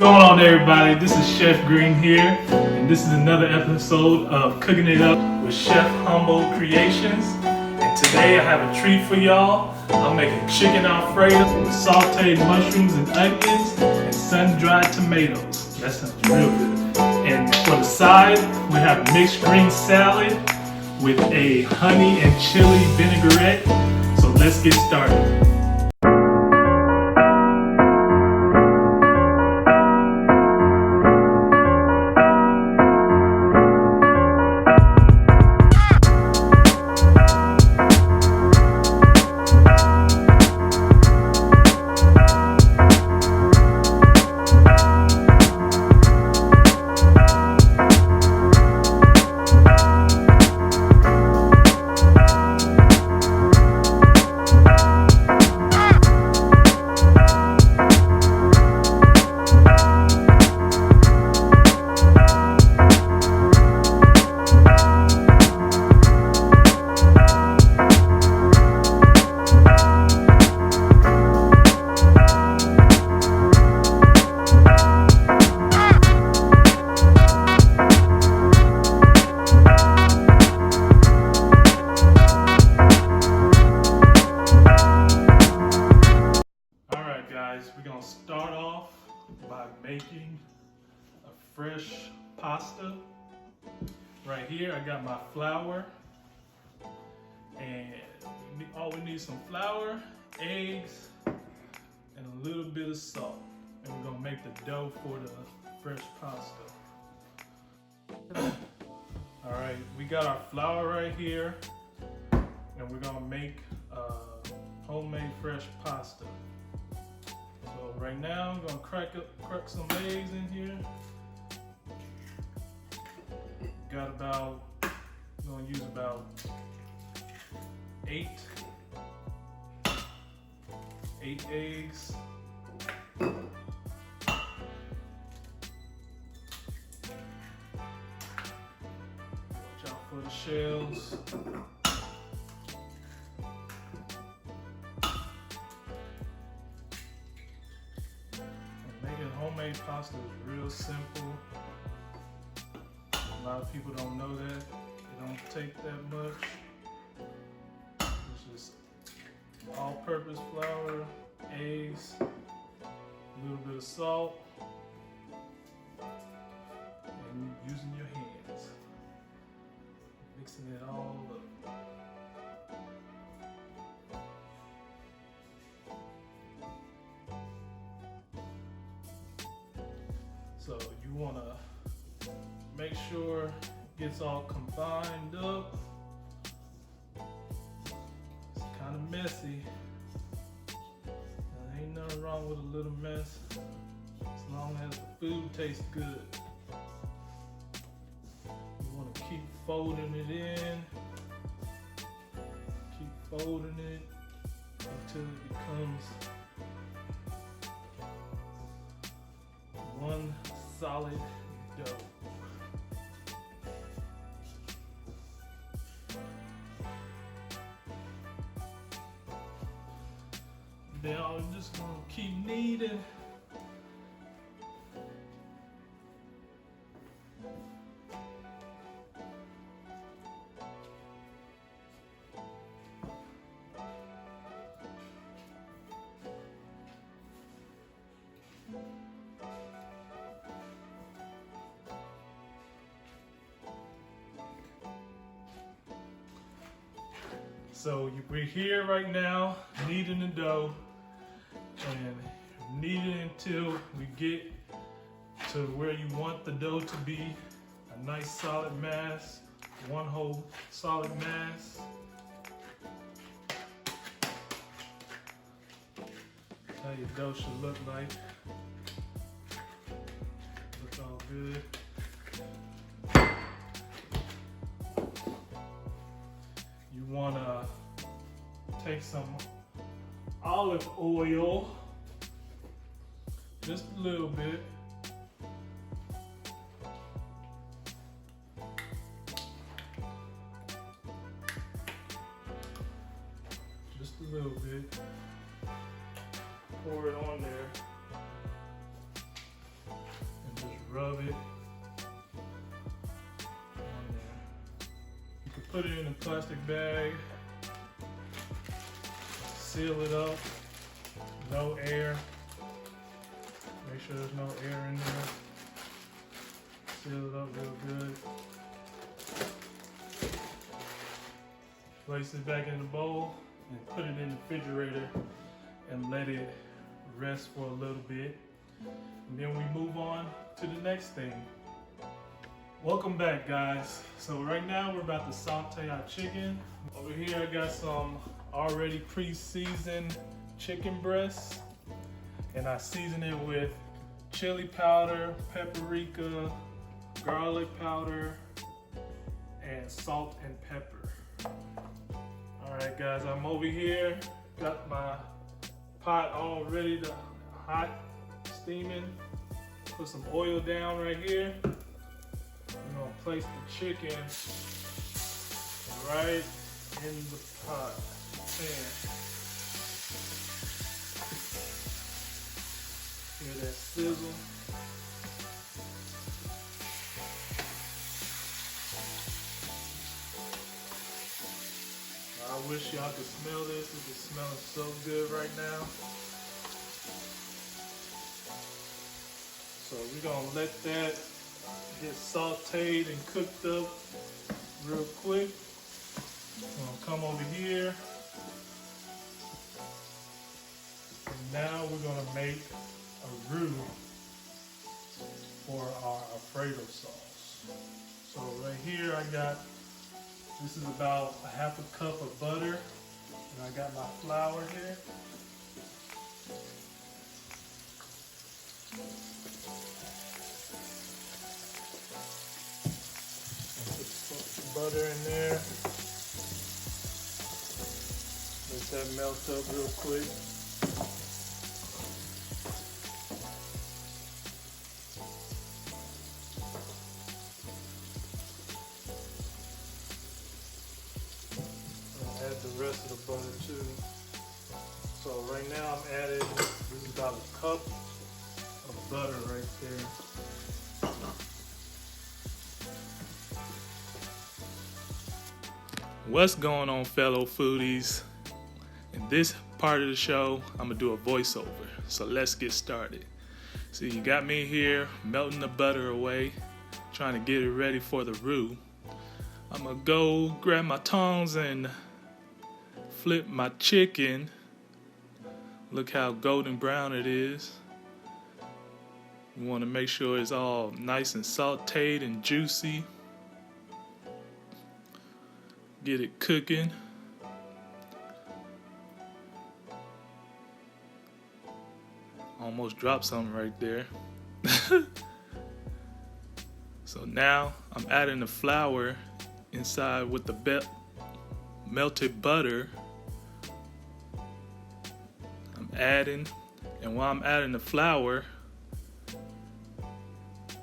What's going on, everybody? This is Chef Green here, and this is another episode of Cooking It Up with Chef Humble Creations. And today I have a treat for y'all. I'm making chicken Alfredo with sautéed mushrooms and onions and sun-dried tomatoes. That sounds real good. And for the side, we have mixed green salad with a honey and chili vinaigrette. So let's get started. We're gonna start off by making a fresh pasta. Right here, I got my flour, and all we need is some flour, eggs, and a little bit of salt. And we're gonna make the dough for the fresh pasta. All right, we got our flour right here, and we're gonna make homemade fresh pasta. So right now, I'm gonna crack some eggs in here. I'm gonna use about eight eggs. Watch out for the shells. Homemade pasta is real simple. A lot of people don't know that. It don't take that much. It's just all-purpose flour, eggs, a little bit of salt, and using your hands. Mixing it all up. So you want to make sure it gets all combined up. It's kind of messy. There ain't nothing wrong with a little mess as long as the food tastes good. You want to keep folding it in. Keep folding it until it becomes one solid dough. Then I'm just gonna keep kneading. So we're here right now, kneading the dough, and kneading until we get to where you want the dough to be, a nice solid mass, one whole solid mass. That's how your dough should look like. Looks all good. You want to take some olive oil, just a little bit. Just a little bit. Pour it on there. rub it on there. You can put it in a plastic bag, seal it up, no air. Make sure there's no air in there. Seal it up real good. Place it back in the bowl and put it in the refrigerator and let it rest for a little bit. And then we move on to the next thing. Welcome back, guys. So right now we're about to saute our chicken. Over here I got some already pre-seasoned chicken breasts, and I season it with chili powder, paprika, garlic powder, and salt and pepper. Alright guys, I'm over here, got my pot all ready to hot, steaming. Put some oil down right here. I'm gonna place the chicken right in the pot. Hear that sizzle? I wish y'all could smell this. It is smelling so good right now. So we're gonna let that get sauteed and cooked up real quick. I'm gonna come over here. And now we're gonna make a roux for our Alfredo sauce. So right here I got, this is about a half a cup of butter, and I got my flour here. Put some butter in there. Let that melt up real quick. Add the rest of the butter too. So right now I'm adding, this is about a cup of butter right there. What's going on, fellow foodies? In this part of the show, I'm gonna do a voiceover. So let's get started. So you got me here melting the butter away, trying to get it ready for the roux. I'm gonna go grab my tongs and flip my chicken. Look how golden brown it is. You want to make sure it's all nice and sauteed and juicy. Get it cooking. Almost dropped something right there. So now I'm adding the flour inside with the melted butter. I'm adding, and while I'm adding the flour,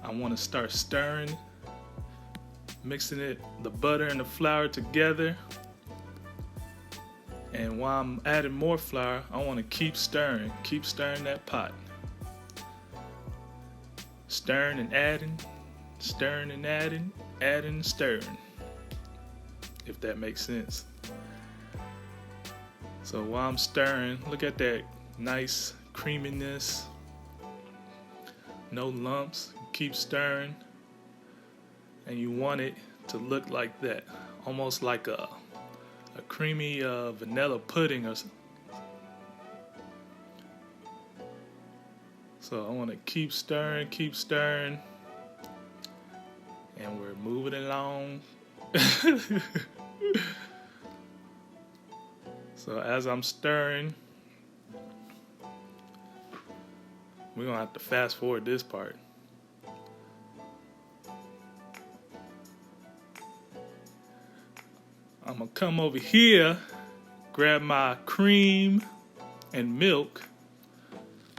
I want to start stirring, mixing it, the butter and the flour together. And while I'm adding more flour, I want to keep stirring that pot. Stirring and adding, stirring and adding, adding and stirring. If that makes sense. So while I'm stirring, look at that nice creaminess. No lumps. Keep stirring. And you want it to look like that. Almost like a creamy vanilla pudding or something. So I want to keep stirring. And we're moving along. So as I'm stirring, we're gonna have to fast forward this part. I'm gonna come over here, grab my cream and milk.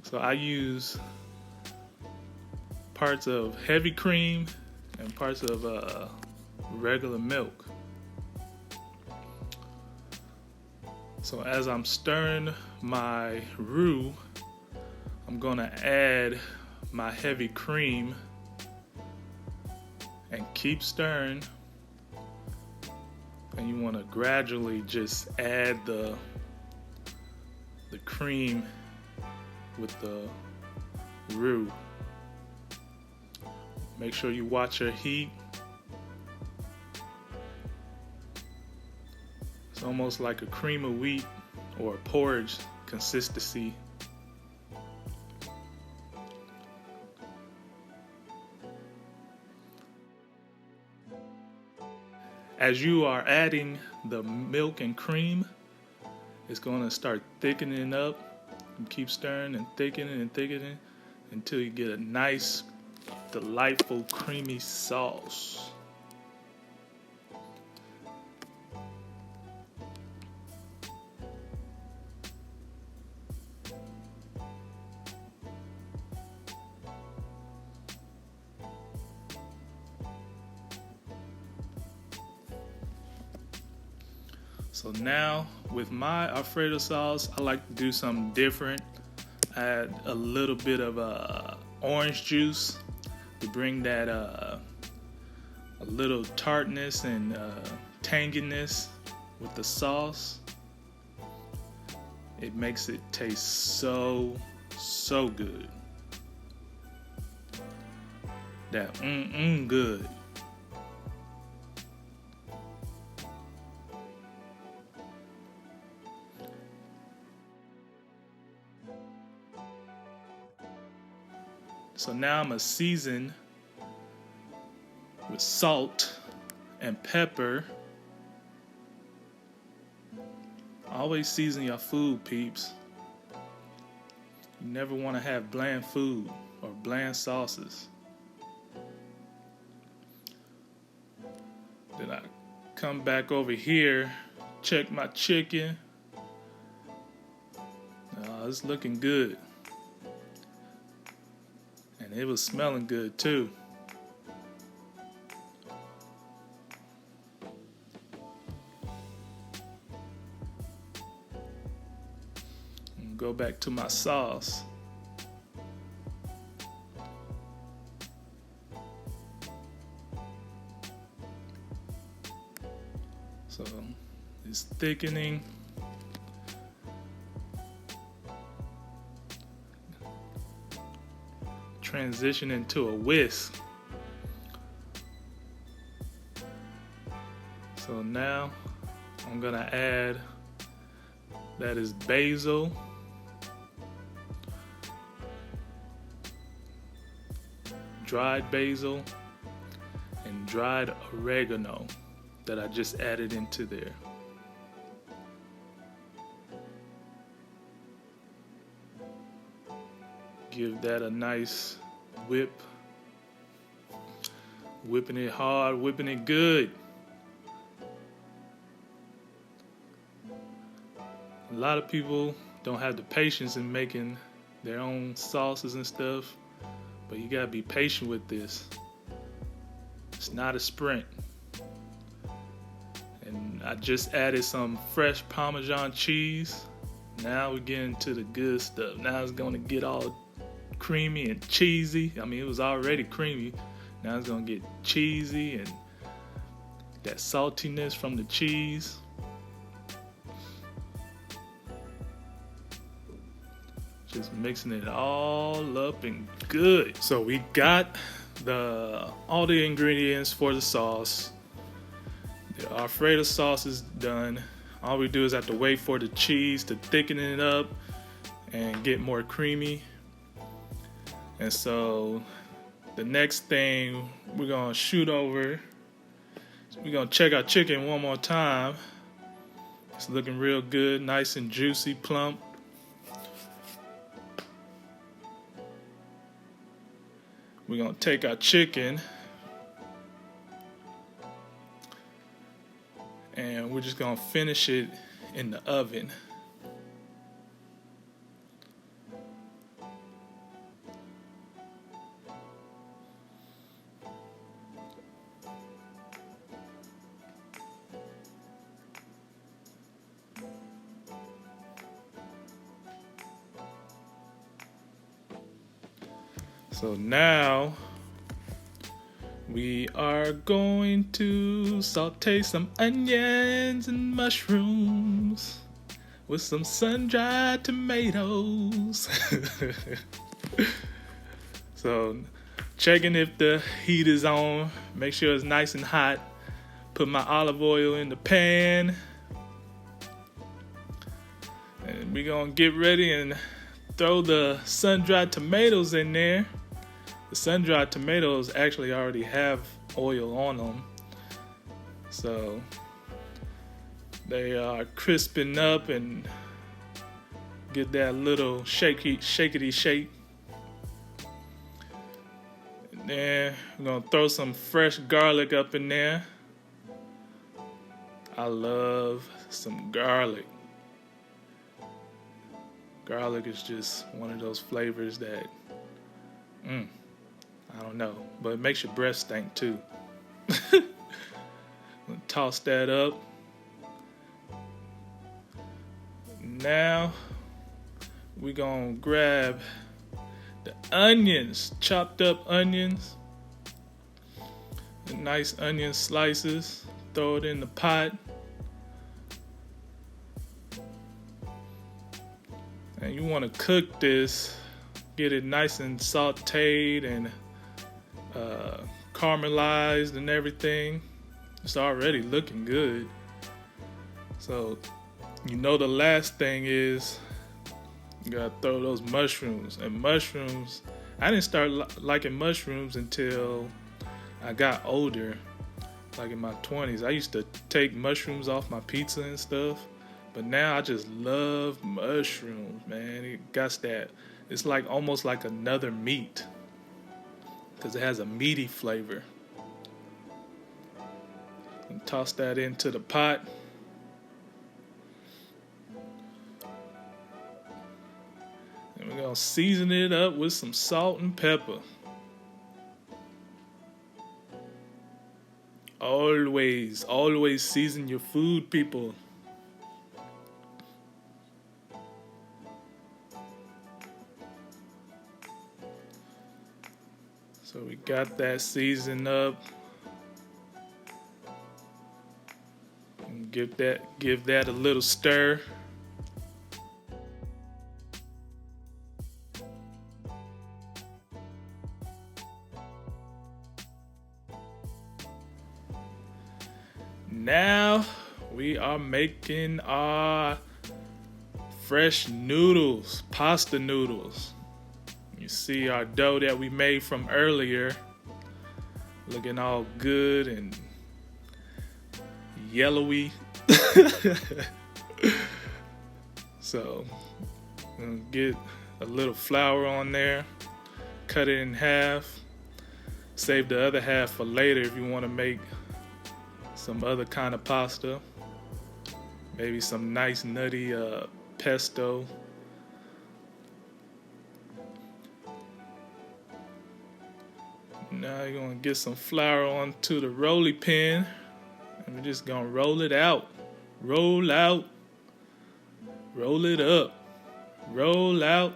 So I use parts of heavy cream and parts of regular milk. So as I'm stirring my roux, I'm gonna add my heavy cream and keep stirring. And you want to gradually just add the cream with the roux. Make sure you watch your heat. It's almost like a cream of wheat or a porridge consistency. As you are adding the milk and cream, it's going to start thickening up. And keep stirring and thickening until you get a nice, delightful, creamy sauce. So now with my Alfredo sauce, I like to do something different. Add a little bit of orange juice to bring that a little tartness and tanginess with the sauce. It makes it taste so good. That good. So now I'm gonna season with salt and pepper. Always season your food, peeps. You never want to have bland food or bland sauces. Then I come back over here, check my chicken. It's looking good. And it was smelling good too. And go back to my sauce. So it's thickening. Transition into a whisk. So now I'm gonna add, that is basil, dried basil, and dried oregano that I just added into there. Give that a nice whip. Whipping it hard, whipping it good. A lot of people don't have the patience in making their own sauces and stuff, but you gotta be patient with this. It's not a sprint. And I just added some fresh Parmesan cheese. Now we're getting to the good stuff. Now it's gonna get all creamy and cheesy. I mean, it was already creamy. Now it's gonna get cheesy and that saltiness from the cheese. Just mixing it all up and good. So we got all the ingredients for the sauce. The Alfredo sauce is done. All we do is have to wait for the cheese to thicken it up and get more creamy. And so the next thing we're gonna shoot over, we're gonna check our chicken one more time. It's looking real good, nice and juicy, plump. We're gonna take our chicken and we're just gonna finish it in the oven. So now We are going to saute some onions and mushrooms with some sun-dried tomatoes. So, checking if the heat is on, make sure it's nice and hot. Put my olive oil in the pan. And we're gonna get ready and throw the sun-dried tomatoes in there. The sun-dried tomatoes actually already have oil on them, so they are crisping up and get that little shakety shake. And then we're gonna throw some fresh garlic up in there. I love some garlic. Garlic is just one of those flavors that I don't know, but it makes your breath stink too. Toss that up. Now we're gonna grab the onions, chopped up onions, the nice onion slices, throw it in the pot. And you want to cook this, get it nice and sauteed and caramelized and everything. It's already looking good. So, you know, the last thing is you gotta throw those mushrooms. And mushrooms, I didn't start liking mushrooms until I got older, like in my 20s. I used to take mushrooms off my pizza and stuff, but now I just love mushrooms, man. It got that, it's like almost like another meat, because it has a meaty flavor. And toss that into the pot. And we're going to season it up with some salt and pepper. Always season your food, people. So we got that seasoned up. And give that a little stir. Now we are making our fresh noodles, pasta noodles. You see our dough that we made from earlier, looking all good and yellowy. So, I'm gonna get a little flour on there, cut it in half, save the other half for later if you want to make some other kind of pasta, maybe some nice nutty pesto. Now you're gonna get some flour onto the rolly pin, and we're just gonna roll it out, roll out, roll it up, roll out.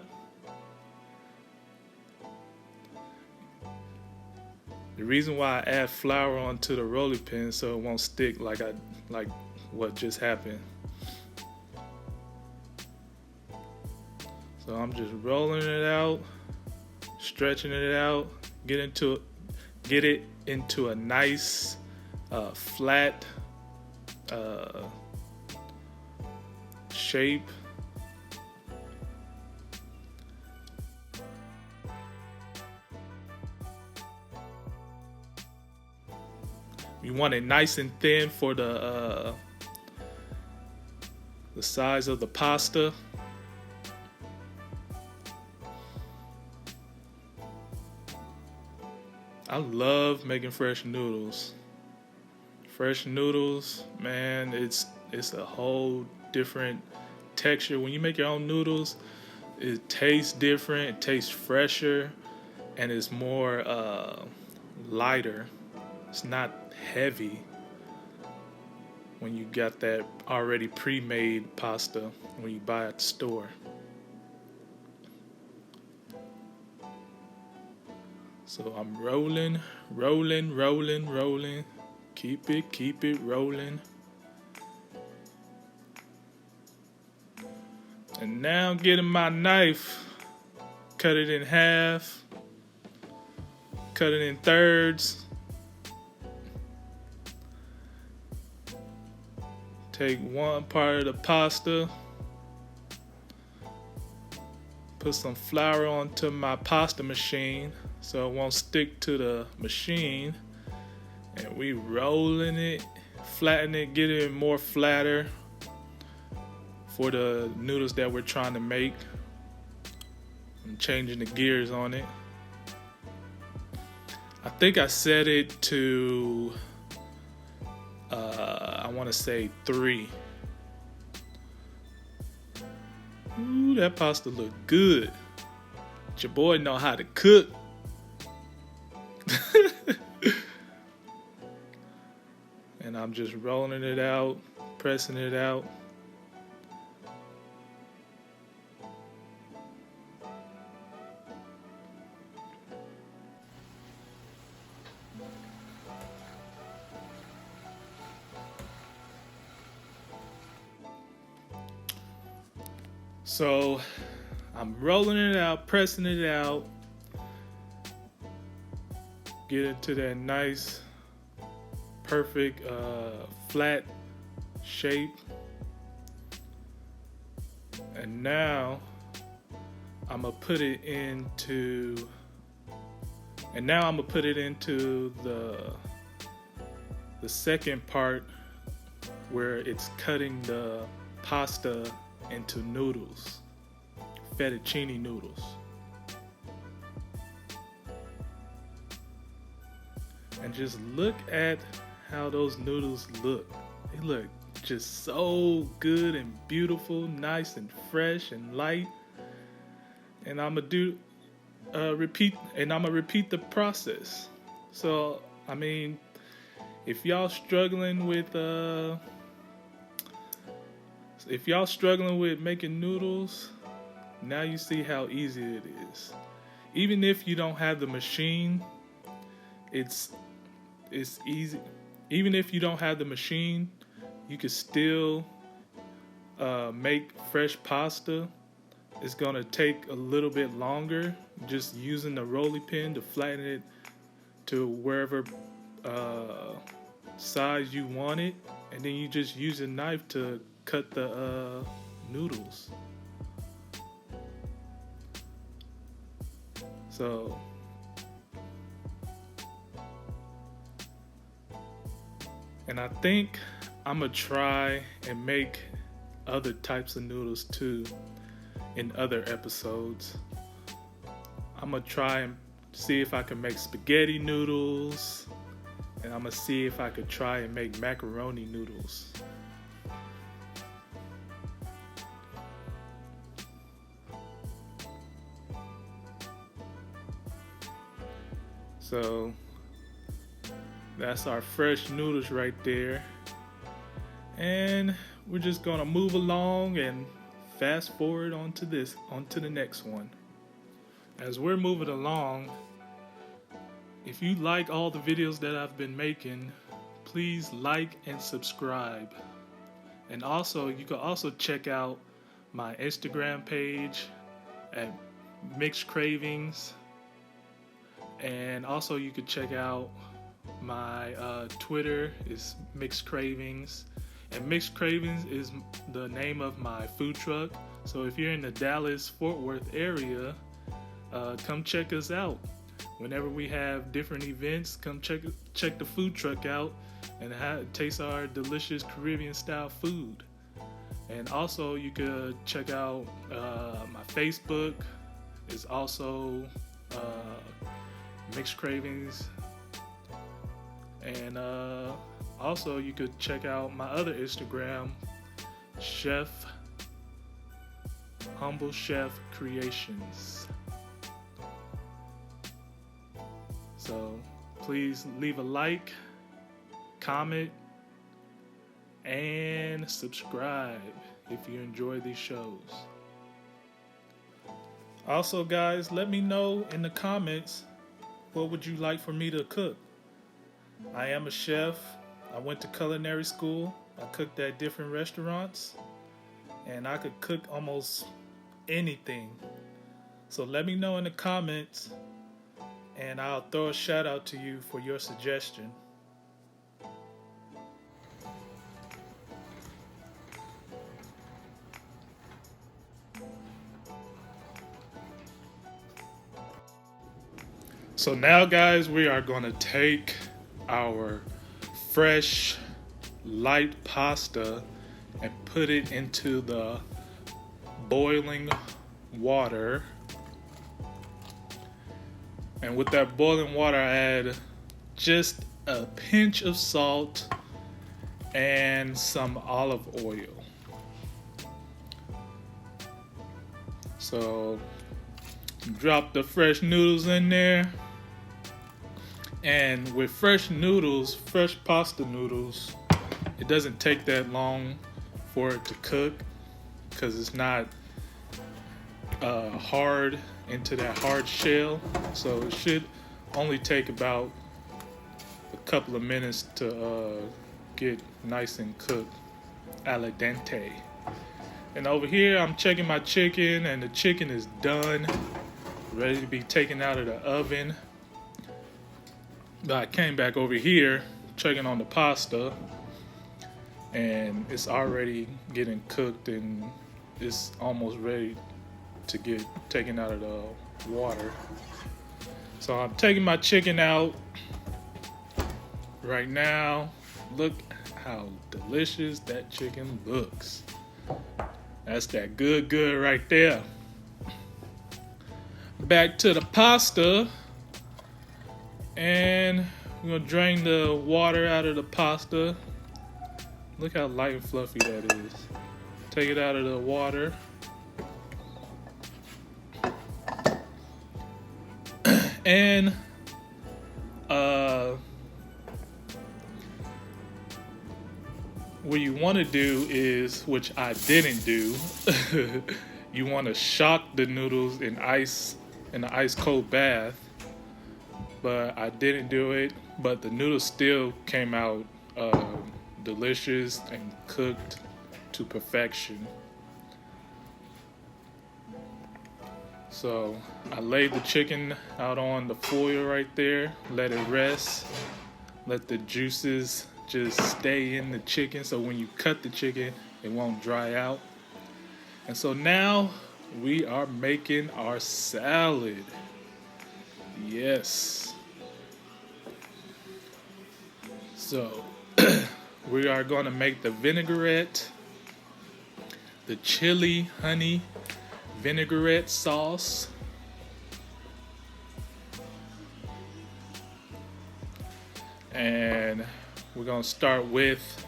The reason why I add flour onto the rolly pin so it won't stick like what just happened. So I'm just rolling it out, stretching it out, get it into a nice flat shape. You want it nice and thin for the size of the pasta. I love making fresh noodles. Fresh noodles, man, it's a whole different texture. When you make your own noodles, it tastes different, it tastes fresher, and it's more lighter. It's not heavy when you got that already pre-made pasta when you buy at the store. So I'm rolling. Keep it rolling. And now getting my knife, cut it in half, cut it in thirds. Take one part of the pasta, put some flour onto my pasta machine so it won't stick to the machine. And we rolling it, flatten it, get it more flatter for the noodles that we're trying to make. I'm changing the gears on it. I think I set it to, I want to say 3. Ooh, that pasta look good. Your boy know how to cook. And I'm just rolling it out, pressing it out. So I'm rolling it out, pressing it out, get it to that nice, perfect, flat shape. And now I'm gonna put it into, the second part where it's cutting the pasta into noodles, fettuccine noodles. And just look at how those noodles look. They look just so good and beautiful, nice and fresh and light. And I'm gonna repeat the process. So I mean, if y'all struggling with making noodles, now you see how easy it is. Even if you don't have the machine, it's easy. Even if you don't have the machine, you can still make fresh pasta. It's gonna take a little bit longer, just using the rolling pin to flatten it to wherever size you want it, and then you just use a knife to cut the noodles. So and I think I'm gonna try and make other types of noodles too in other episodes. I'm gonna try and see if I can make spaghetti noodles, and I'm gonna see if I could try and make macaroni noodles. So that's our fresh noodles right there. And we're just gonna move along and fast forward onto the next one. As we're moving along, if you like all the videos that I've been making, please like and subscribe. And also, you can also check out my Instagram page at Mixed Cravings. And also you could check out my Twitter is Mixed Cravings. And Mixed Cravings is the name of my food truck. So if you're in the Dallas-Fort Worth area, come check us out. Whenever we have different events, come check the food truck out and taste our delicious Caribbean style food. And also you could check out my Facebook. It's also Mixed Cravings. And also you could check out my other Instagram, Humble Chef Creations. So please leave a like, comment, and subscribe if you enjoy these shows. Also guys, let me know in the comments what would you like for me to cook? I am a chef. I went to culinary school. I cooked at different restaurants, and I could cook almost anything. So let me know in the comments, and I'll throw a shout out to you for your suggestion. So now, guys, we are going to take our fresh light pasta and put it into the boiling water. And with that boiling water, I add just a pinch of salt and some olive oil. So drop the fresh noodles in there. And with fresh noodles, fresh pasta noodles, it doesn't take that long for it to cook because it's not hard into that hard shell. So it should only take about a couple of minutes to get nice and cooked al dente. And over here, I'm checking my chicken, and the chicken is done, ready to be taken out of the oven. But I came back over here checking on the pasta, and it's already getting cooked and it's almost ready to get taken out of the water. So I'm taking my chicken out right now. Look how delicious that chicken looks. That's that good right there. Back to the pasta. And we're gonna drain the water out of the pasta. Look how light and fluffy that is. Take it out of the water. And what you want to do is, which I didn't do, you want to shock the noodles in ice, in an ice cold bath. But I didn't do it. But the noodles still came out delicious and cooked to perfection. So I laid the chicken out on the foil right there, let it rest, let the juices just stay in the chicken so when you cut the chicken, it won't dry out. And so now we are making our salad. Yes. So we are going to make the vinaigrette, the chili honey vinaigrette sauce. And we're going to start with,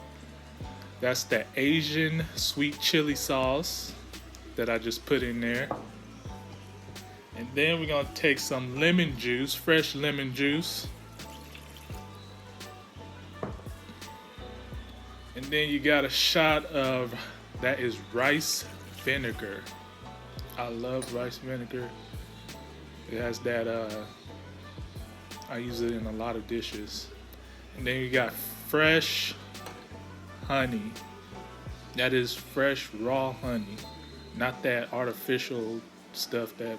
that's the Asian sweet chili sauce that I just put in there. And then we're going to take some lemon juice, fresh lemon juice. And then you got a shot of, that is rice vinegar. I love rice vinegar. It has that, I use it in a lot of dishes. And then you got fresh honey. That is fresh raw honey. Not that artificial stuff that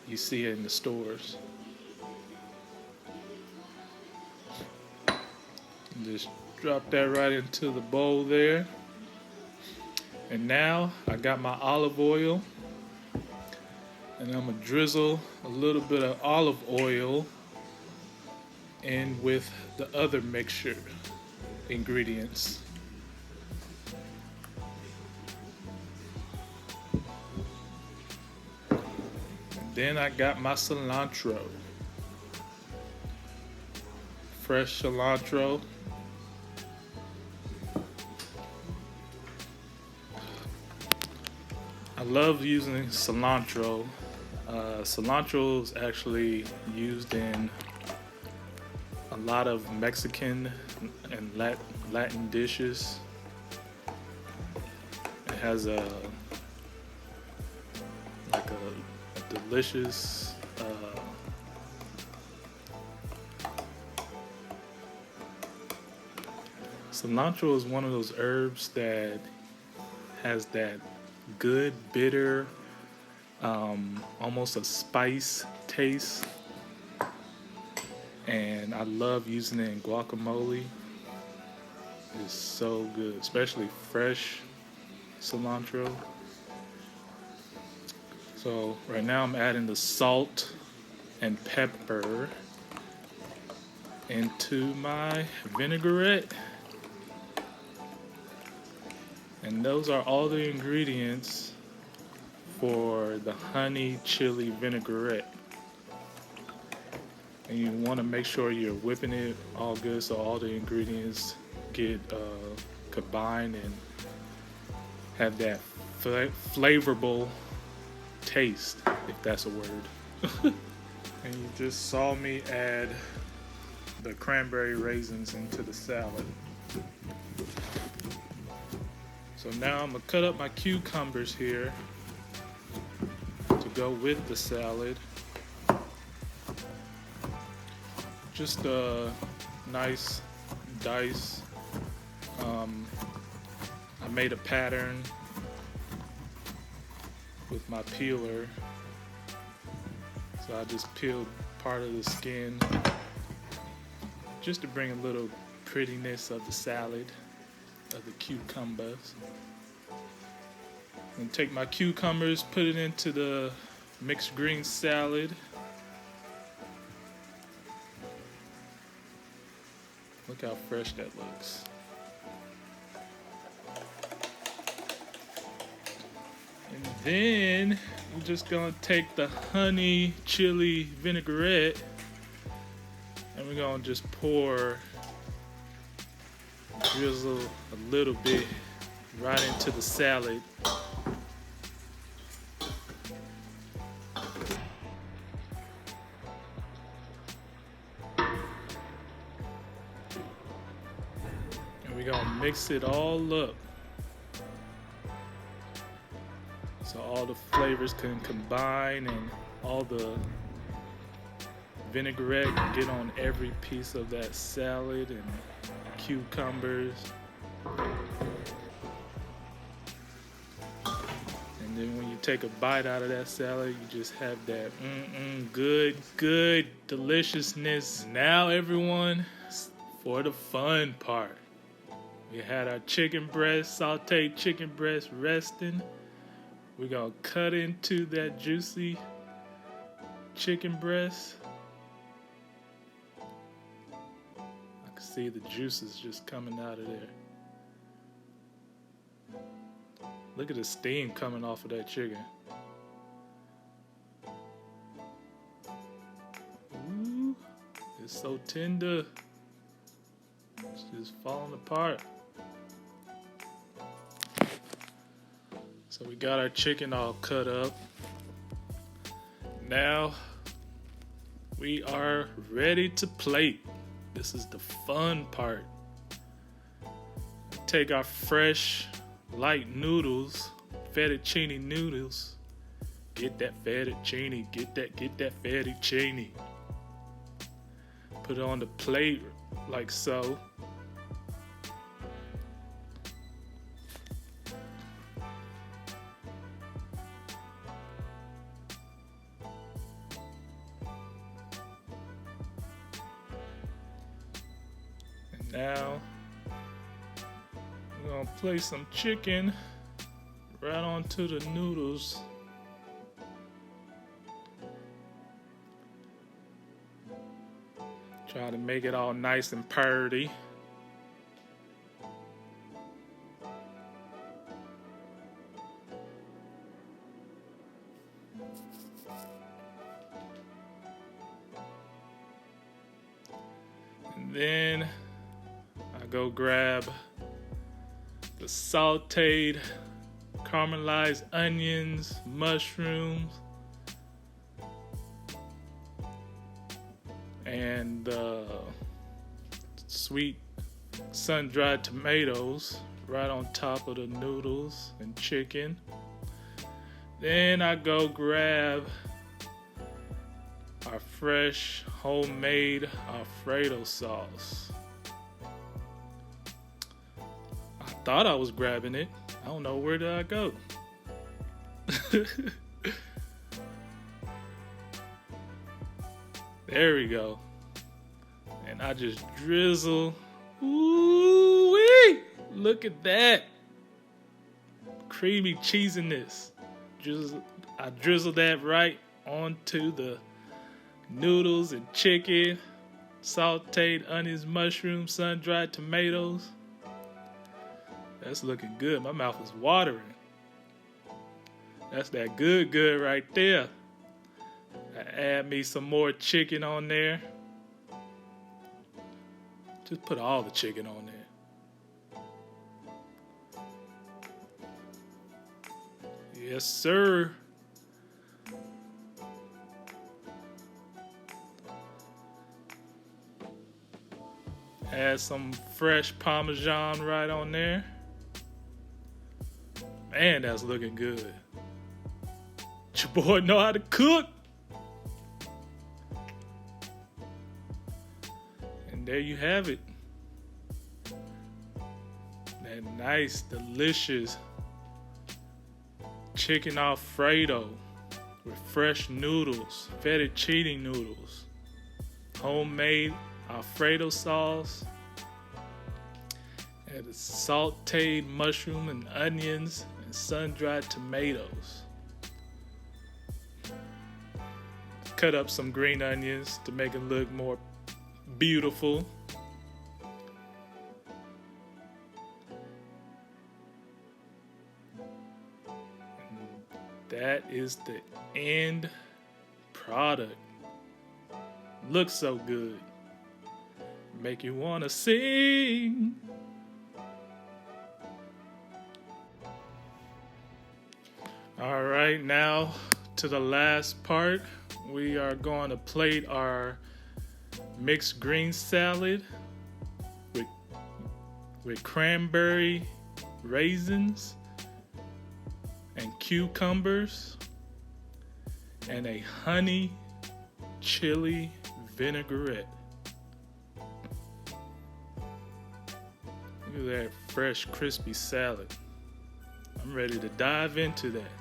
you see in the stores. Just drop that right into the bowl there. And now I got my olive oil, and I'm gonna drizzle a little bit of olive oil in with the other mixture ingredients. And then I got my cilantro, fresh cilantro. I love using cilantro. Cilantro is actually used in a lot of Mexican and Latin dishes. It has a delicious Cilantro is one of those herbs that has that good, bitter, almost a spice taste. And I love using it in guacamole. It's so good, especially fresh cilantro. So right now I'm adding the salt and pepper into my vinaigrette. And those are all the ingredients for the honey chili vinaigrette. And you want to make sure you're whipping it all good so all the ingredients get combined and have that flavorful taste, if that's a word. And you just saw me add the cranberry raisins into the salad. So now I'm gonna cut up my cucumbers here to go with the salad. Just a nice dice. I made a pattern with my peeler. So I just peeled part of the skin just to bring a little prettiness of the salad, of the cucumbers. And take my cucumbers, put it into the mixed green salad. Look how fresh that looks. And then we're just gonna take the honey chili vinaigrette and we're gonna just pour, drizzle a little bit right into the salad. And we're gonna mix it all up so all the flavors can combine and all the vinaigrette can get on every piece of that salad and cucumbers. And then when you take a bite out of that salad, you just have that good deliciousness. Now everyone, for the fun part. We had our chicken breast, sauteed chicken breast resting. We're gonna cut into that juicy chicken breast. I can see the juices just coming out of there. Look at the steam coming off of that chicken. Ooh, it's so tender. It's just falling apart. So we got our chicken all cut up. Now we are ready to plate. This is the fun part. Take our fresh light noodles, fettuccine noodles. Get that fettuccine, get that fettuccine. Put it on the plate like so. And now we're gonna place some chicken right onto the noodles. Try to make it all nice and purty. And then I go grab the sauteed caramelized onions, mushrooms, and sweet sun-dried tomatoes right on top of the noodles and chicken. Then I go grab our fresh homemade Alfredo sauce. thought I was grabbing it. I don't know, where did I go? There we go. And I just drizzle. Ooh-wee! Look at that. Creamy cheesiness. I drizzle that right onto the noodles and chicken, sauteed onions, mushrooms, sun-dried tomatoes. That's looking good. My mouth is watering. That's that good right there. I add me some more chicken on there. Just put all the chicken on there. Yes, sir. Add some fresh Parmesan right on there. Man, that's looking good. Your boy know how to cook. And there you have it. That nice, delicious chicken Alfredo with fresh noodles, fettuccine noodles, homemade Alfredo sauce, and the sauteed mushroom and onions and sun-dried tomatoes. Cut up some green onions to make it look more beautiful. And that is the end product. Looks so good. Make you wanna sing. All right, now to the last part. We are going to plate our mixed green salad with cranberry raisins and cucumbers and a honey chili vinaigrette. Look at that fresh, crispy salad. I'm ready to dive into that.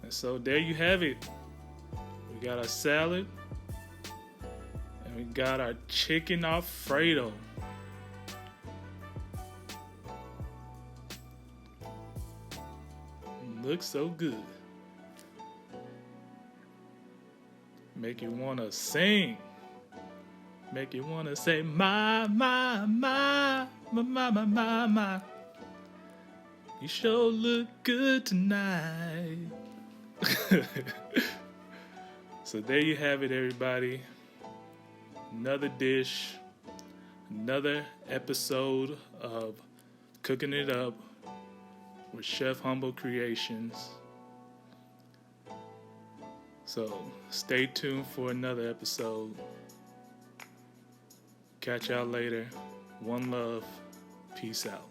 And so there you have it. We got our salad and we got our chicken Alfredo. Looks so good. Make you wanna sing. Make you wanna say my. You sure look good tonight. So there you have it, everybody. Another dish, another episode of Cooking It Up with Chef Humble Creations. So stay tuned for another episode. Catch y'all later. One love. Peace out.